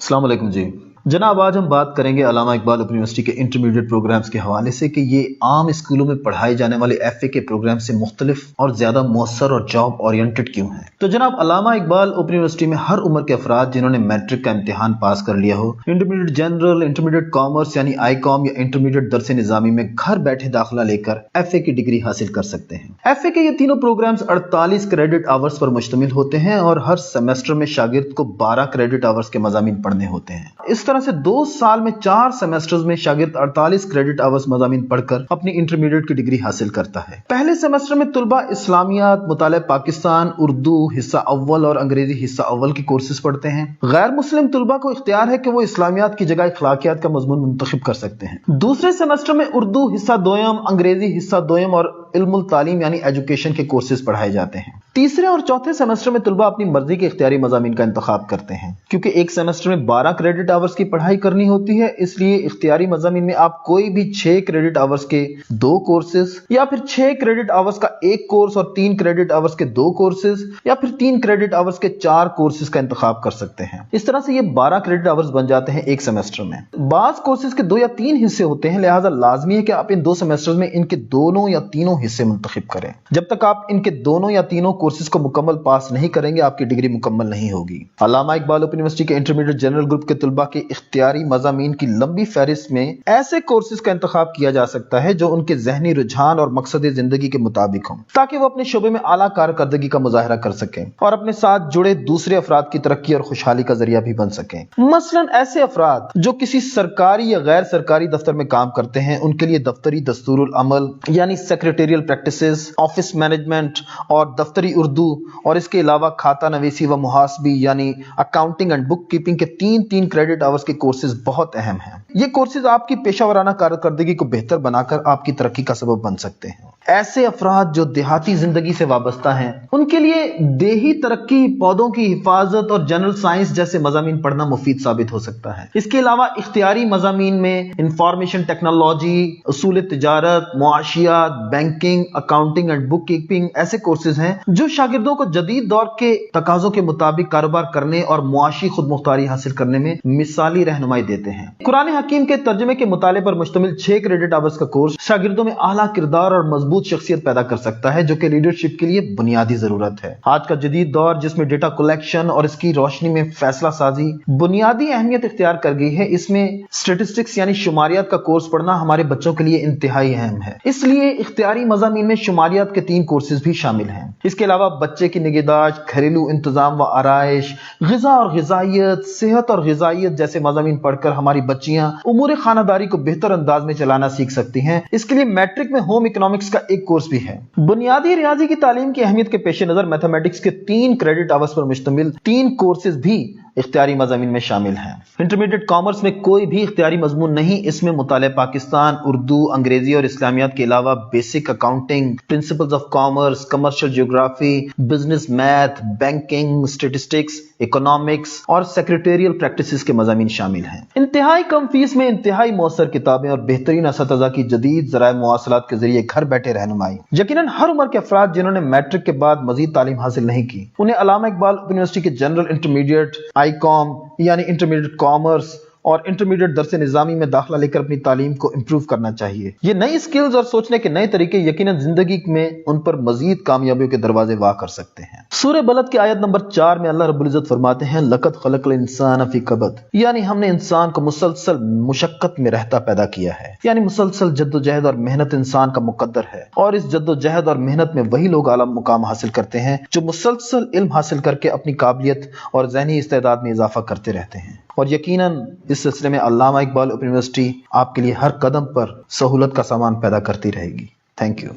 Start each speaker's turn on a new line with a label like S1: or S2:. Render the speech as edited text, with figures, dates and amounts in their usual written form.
S1: अस्सलाम वालेकुम जी। जनाब, आज हम बात करेंगे अल्लामा इकबाल ओपन यूनिवर्सिटी के इंटरमीडिएट प्रोग्राम्स के हवाले से कि ये आम स्कूलों में पढ़ाए जाने वाले एफए के प्रोग्राम से मुख्तलिफ और ज़्यादा मौसर और जॉब ओरिएंटेड क्यों हैं। तो जनाब, अल्लामा इकबाल ओपन यूनिवर्सिटी में हर उम्र के अफराद जिन्होंने मैट्रिक का इम्तिहान पास कर लिया हो, इंटरमीडिएट जनरल, इंटरमीडिएट कॉमर्स यानी आई.कॉम या इंटरमीडिएट दरस निज़ामी में घर बैठे दाखिला लेकर एफए की डिग्री हासिल कर सकते हैं। एफए के ये तीनों प्रोग्राम्स 48 क्रेडिट आवर्स पर मुश्तमिल होते हैं और हर सेमेस्टर में शागिर्द को 12 क्रेडिट आवर्स के मज़ामीन पढ़ने होते हैं। इस तरह से 2 साल में 4 सेमेस्टर्स में शागिर्द 48 क्रेडिट आवर्स मज़ामीन पढ़कर अपनी इंटरमीडिएट की डिग्री हासिल करता है। पहले सेमेस्टर में तुलबा इस्लामियात, मुताले पाकिस्तान, उर्दू हिस्सा अव्वल और अंग्रेजी हिस्सा अव्वल की कोर्सेज पढ़ते हैं। गैर मुस्लिम तुलबा को इख्तियार है कि वो इस्लामियात की जगह अखलाकियात का मजमून मुंतखब कर सकते हैं। दूसरे सेमेस्टर में उर्दू हिस्सा दोयम, अंग्रेजी हिस्सा दोयम और इल्मुल तालीम यानी एजुकेशन के कोर्सेज पढ़ाए जाते हैं। तीसरे और चौथे सेमेस्टर में तुलबा अपनी मर्जी के इख्तियारी मज़ामीन का इंतखाब करते हैं। क्योंकि एक सेमेस्टर में 12 क्रेडिट आवर्स की पढ़ाई करनी होती है, इसलिए इख्तियारी मज़ामीन में आप कोई भी 6 क्रेडिट आवर्स के 2 कोर्सेज या फिर 6 क्रेडिट आवर्स का 1 कोर्स और 3 क्रेडिट आवर्स के 2 कोर्सेज या फिर 3 क्रेडिट आवर्स के 4 कोर्सेज का इंतखाब कर सकते हैं। इस तरह से ये 12 क्रेडिट आवर्स बन जाते हैं एक सेमेस्टर में। बाज कोर्सेज के 2 या 3 हिस्से होते हैं, लिहाजा लाजमी है कि आप इन 2 सेमेस्टर्स में इनके दोनों या तीनों हिस्से मुंतखब करें। जब तक आप इनके दोनों या तीनों कोर्सेज को मुकम्मल पास नहीं करेंगे, आपकी डिग्री मुकम्मल नहीं होगी। अल्लामा इकबाल ओपन यूनिवर्सिटी के इंटरमीडिएट जनरल ग्रुप के तुलबा के इख्तियारी मज़ामीन की लंबी फहरिस्त में ऐसे कोर्सेज का इंतखाब किया जा सकता है जो उनके ज़हनी रुझान और मकसद जिंदगी के मुताबिक हों, ताकि वो अपने शोबे में आला कारकर्दगी का मुजाहरा कर सकें और अपने साथ जुड़े दूसरे अफराद की तरक्की और खुशहाली का जरिया भी बन सकें। मसलन ऐसे अफराद जो किसी सरकारी या गैर सरकारी दफ्तर में काम करते हैं, उनके लिए दफ्तरी दस्तूरुल अमल यानी सेक्रेटेरियल प्रैक्टिसेस, ऑफिस मैनेजमेंट और दफ्तरी उर्दू और इसके अलावा खाता नवीसी व मुहासबी यानी अकाउंटिंग एंड बुक कीपिंग के 3 क्रेडिट आवर्स के कोर्सेज बहुत अहम हैं। ये कोर्सेज आपकी पेशावराना कारकर्दगी को बेहतर बनाकर आपकी तरक्की का सबब बन सकते हैं। ऐसे अफराद जो देहाती जिंदगी से वाबस्ता हैं, उनके लिए देही तरक्की, पौधों की हिफाजत और जनरल साइंस जैसे मज़ामीन पढ़ना मुफीद साबित हो सकता है। इसके अलावा इख्तियारी मज़ामीन में इंफॉर्मेशन टेक्नोलॉजी, उसूल तिजारत, मुआशियात, banking, accounting and book keeping ऐसे कोर्सेज हैं जो शागिर्दों को जदीद दौर के तकाज़ों के मुताबिक कारोबार करने और मुआशी खुद मुख्तारी हासिल करने में मिसाली रहनुमाई देते हैं। कुरान हकीम के तर्जुमे के मुताले पर मुश्तमिल 6 क्रेडिट आवर्स का कोर्स शागिर्दों में आला किरदार और मजबूत शख्सियत पैदा कर सकता है, जो कि लीडरशिप के लिए बुनियादी जरूरत है। आज का जदीद दौर जिसमें डेटा कलेक्शन और इसकी रोशनी में फैसला साजी बुनियादी अहमियत इख्तियार कर गई है, इसमें स्टेटिस्टिक्स यानी शुमारियात का कोर्स पढ़ना हमारे बच्चों के लिए इंतहाई अहम है। इसलिए इख्तियारी मज़ामीन में शुमारियात के 3 कोर्सेज भी शामिल हैं। इसके अलावा बच्चे की निगहदाश्त, घरेलू इंतजाम व आराइश, ग़िज़ा और ग़िज़ाइयत, सेहत और ग़िज़ाइयत जैसे मज़ामीन पढ़कर हमारी बच्चियां उमूर खानादारी को बेहतर अंदाज में चलाना सीख सकती हैं। इसके लिए मैट्रिक में होम इकोनॉमिक्स का एक कोर्स भी है। बुनियादी रियाजी की तालीम की अहमियत के पेश नजर मैथमेटिक्स के 3 क्रेडिट आवर्स पर मुश्तमिल 3 कोर्सेज भी इख्तियारी मज़ामीन में शामिल हैं। इंटरमीडिएट कॉमर्स में कोई भी इख्तियारी मजमून नहीं, इसमें मुताले पाकिस्तान, उर्दू, अंग्रेजी और इस्लामियात के अलावा basic accounting, principles of commerce, commercial geography, business math, banking, statistics, economics और सेक्रेटेरियल प्रैक्टिसेस के मज़ामीन शामिल हैं। इंतहाई कम फीस में इंतहाई मौसर किताबें और बेहतरीन असतिज़ा की जदीद ज़राए मवासलात के जरिए घर बैठे रहनुमाई। यकीनन हर उम्र के अफराद जिन्होंने मैट्रिक के बाद मजीद तालीम हासिल नहीं की, उन्हें अल्लामा इकबाल यूनिवर्सिटी के जनरल इंटरमीडिएट, आई.कॉम यानी इंटरमीडिएट कॉमर्स और इंटरमीडिएट दरस निज़ामी में दाखिला लेकर अपनी तालीम को इम्प्रूव करना चाहिए। ये नई स्किल्स और सोचने के नए तरीके यकीनन जिंदगी में उन पर मजीद कामयाबियों के दरवाजे वाह कर सकते हैं। सूरह बलद की आयत नंबर 4 में अल्लाह रब्बुल इज्जत फरमाते हैं, लक़द ख़लक़ल इंसान फ़ी कबद, यानी हमने इंसान को मुसलसल मुशक्कत में रहता पैदा किया है। यानी मुसलसल जद्दोजहद और मेहनत इंसान का मुकद्दर है, और इस जद्दोजहद और मेहनत में वही लोग आला मुकाम हासिल करते हैं जो मुसलसल इल्म हासिल करके अपनी काबिलियत और ज़हनी इस्तेदाद में इजाफा करते रहते हैं। और यकीनन इस सिलसिले में अल्लामा इकबाल ओपन यूनिवर्सिटी आपके लिए हर कदम पर सहूलत का सामान पैदा करती रहेगी। Thank you.